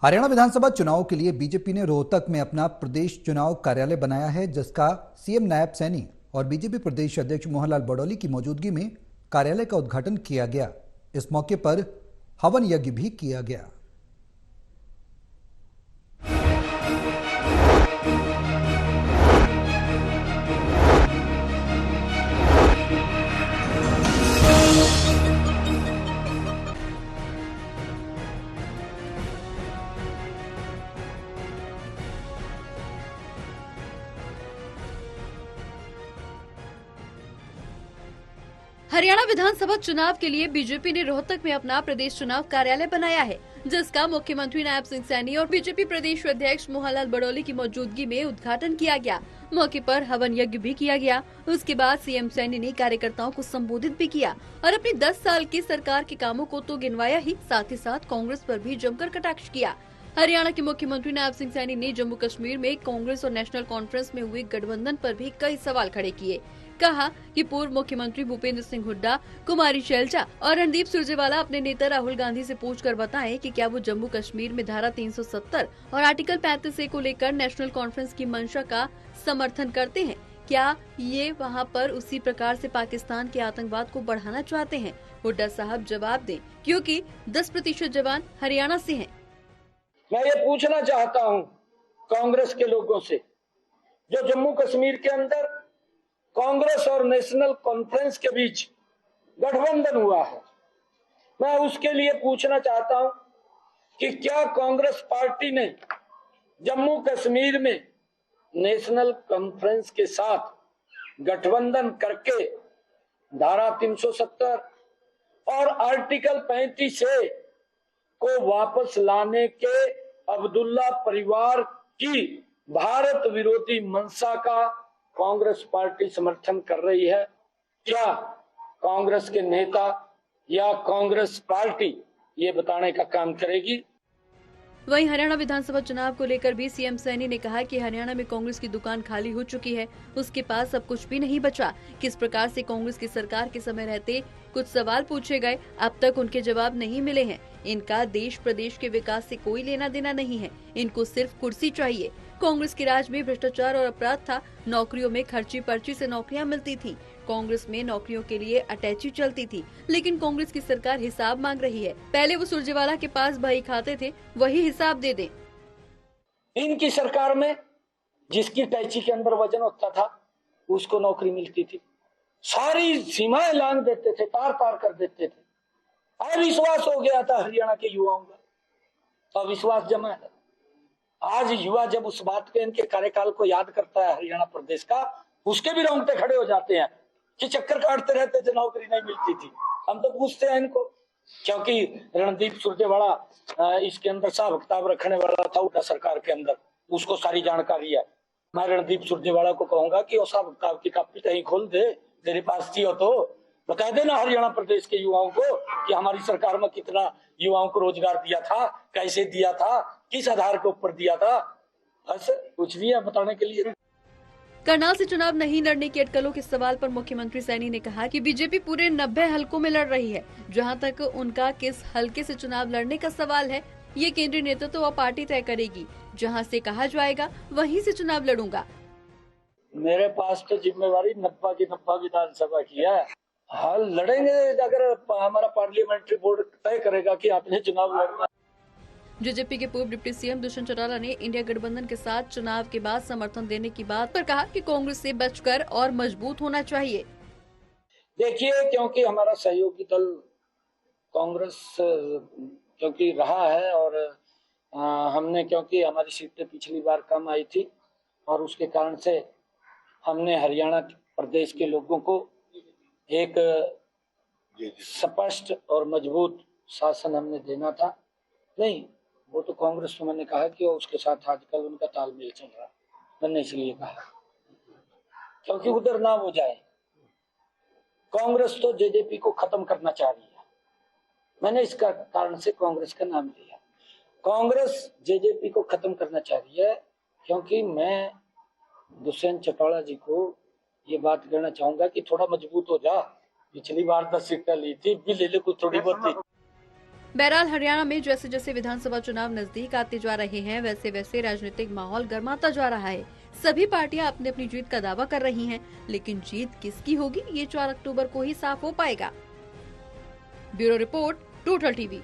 हरियाणा विधानसभा चुनाव के लिए बीजेपी ने रोहतक में अपना प्रदेश चुनाव कार्यालय बनाया है, जिसका सीएम नायब सैनी और बीजेपी प्रदेश अध्यक्ष मोहनलाल बडौली की मौजूदगी में कार्यालय का उद्घाटन किया गया। इस मौके पर हवन यज्ञ भी किया गया। हरियाणा विधानसभा चुनाव के लिए बीजेपी ने रोहतक में अपना प्रदेश चुनाव कार्यालय बनाया है, जिसका मुख्यमंत्री नायब सिंह सैनी और बीजेपी प्रदेश अध्यक्ष मोहनलाल बडौली की मौजूदगी में उद्घाटन किया गया। मौके पर हवन यज्ञ भी किया गया। उसके बाद सीएम सैनी ने कार्यकर्ताओं को संबोधित भी किया और अपनी 10 साल की सरकार के कामों को तो गिनवाया ही, साथ ही साथ कांग्रेस पर भी जमकर कटाक्ष किया। हरियाणा के मुख्यमंत्री नायब सिंह सैनी ने जम्मू कश्मीर में कांग्रेस और नेशनल कॉन्फ्रेंस में हुए गठबंधन पर भी कई सवाल खड़े किए। कहा कि पूर्व मुख्यमंत्री भूपेंद्र सिंह हुड्डा, कुमारी शैलजा और रणदीप सुरजेवाला अपने नेता राहुल गांधी से पूछकर बताएं कि क्या वो जम्मू कश्मीर में धारा 370 और आर्टिकल 35A को लेकर नेशनल कॉन्फ्रेंस की मंशा का समर्थन करते हैं। क्या ये वहाँ पर उसी प्रकार से पाकिस्तान के आतंकवाद को बढ़ाना चाहते हैं? हुड्डा साहब जवाब दें, क्योंकि 10% जवान हरियाणा से हैं। मैं ये पूछना चाहता हूँ कांग्रेस के लोगों से, जो जम्मू कश्मीर के अंदर कांग्रेस और नेशनल कॉन्फ्रेंस के बीच गठबंधन हुआ है, मैं उसके लिए पूछना चाहता हूं कि क्या कांग्रेस पार्टी ने जम्मू कश्मीर में नेशनल कॉन्फ्रेंस के साथ गठबंधन करके धारा 370 और आर्टिकल 35A को वापस लाने के अब्दुल्ला परिवार की भारत विरोधी मंशा का कांग्रेस पार्टी समर्थन कर रही है? क्या कांग्रेस के नेता या कांग्रेस पार्टी ये बताने का काम करेगी? वहीं हरियाणा विधानसभा चुनाव को लेकर भी सीएम सैनी ने कहा कि हरियाणा में कांग्रेस की दुकान खाली हो चुकी है, उसके पास अब कुछ भी नहीं बचा। किस प्रकार से कांग्रेस की सरकार के समय रहते कुछ सवाल पूछे गए, अब तक उनके जवाब नहीं मिले हैं। इनका देश प्रदेश के विकास से कोई लेना देना नहीं है, इनको सिर्फ कुर्सी चाहिए। कांग्रेस के राज में भ्रष्टाचार और अपराध था, नौकरियों में खर्ची पर्ची से नौकरियां मिलती थी, कांग्रेस में नौकरियों के लिए अटैची चलती थी, लेकिन कांग्रेस की सरकार हिसाब मांग रही है। पहले वो सुरजेवाला के पास बही खाते थे, वही हिसाब दे दें। इनकी सरकार में जिसकी टैची के अंदर वजन होता था उसको नौकरी मिलती थी, सारी सीमाएं लांघ देते थे, तार तार कर देते थे। अविश्वास हो गया था हरियाणा के युवाओं का, अविश्वास जमा है। आज युवा जब उस बात के इनके कार्यकाल को याद करता है हरियाणा प्रदेश का, उसके भी रोंगटे खड़े हो जाते हैं कि चक्कर काटते रहते थे, नौकरी नहीं मिलती थी। हम तो पूछते हैं इनको, क्योंकि रणदीप सुरजेवाला इसके अंदर हिसाब किताब रखने वाला था उठा सरकार के अंदर, उसको सारी जानकारी है। मैं रणदीप सुरजेवाला को कहूंगा कि वो हिसाब किताब की कापी कहीं खोल दे, तेरे पास थी हो तो बता देना हरियाणा प्रदेश के युवाओं को कि हमारी सरकार में कितना युवाओं को रोजगार दिया था, कैसे दिया था, किस आधार के ऊपर दिया था। ऐसे कुछ भी है बताने के लिए। करनाल से चुनाव नहीं लड़ने की अटकलों के सवाल पर मुख्यमंत्री सैनी ने कहा कि बीजेपी पूरे 90 हलकों में लड़ रही है। जहां तक उनका किस हलके से चुनाव लड़ने का सवाल है, ये केंद्रीय नेतृत्व व पार्टी तय करेगी। जहां से कहा जाएगा वहीं से चुनाव लड़ूंगा। मेरे पास तो जिम्मेवारी 90 की 90 विधानसभा की है। हाल लड़ेंगे अगर हमारा पार्लियामेंट्री बोर्ड तय करेगा कि आपने चुनाव लड़ना। जेजेपी के पूर्व डिप्टी सीएम दुष्यंत चौटाला ने इंडिया गठबंधन के साथ चुनाव के बाद समर्थन देने की बात पर कहा कि कांग्रेस से बचकर और मजबूत होना चाहिए। देखिए, क्योंकि हमारा सहयोगी दल कांग्रेस क्योंकि रहा है और हमने, क्योंकि हमारी सीटें पिछली बार कम आई थी और उसके कारण से हमने हरियाणा प्रदेश के लोगों को एक स्पष्ट और मजबूत शासन हमने देना था। नहीं, वो तो कांग्रेस में मैंने कहा कि उसके साथ आजकल उनका तालमेल चल रहा, मैंने इसलिए कहा क्योंकि उधर ना हो जाए। कांग्रेस तो जेजेपी को खत्म करना चाह रही है, मैंने इसका कारण से कांग्रेस का नाम लिया। कांग्रेस जेजेपी को खत्म करना चाह रही है, क्योंकि मैं दुष्यंत चौटाला जी को ये बात कहना चाहूंगा कि थोड़ा मजबूत हो जा। पिछली बार 10 सीटें ली थी, भी ले ले कुछ थोड़ी बहुत थी। बहरहाल हरियाणा में जैसे जैसे विधानसभा चुनाव नजदीक आते जा रहे हैं, वैसे वैसे राजनीतिक माहौल गर्माता जा रहा है। सभी पार्टियां अपनी अपनी जीत का दावा कर रही हैं, लेकिन जीत किसकी होगी ये 4 अक्टूबर को ही साफ हो पाएगा। Bureau report, total TV.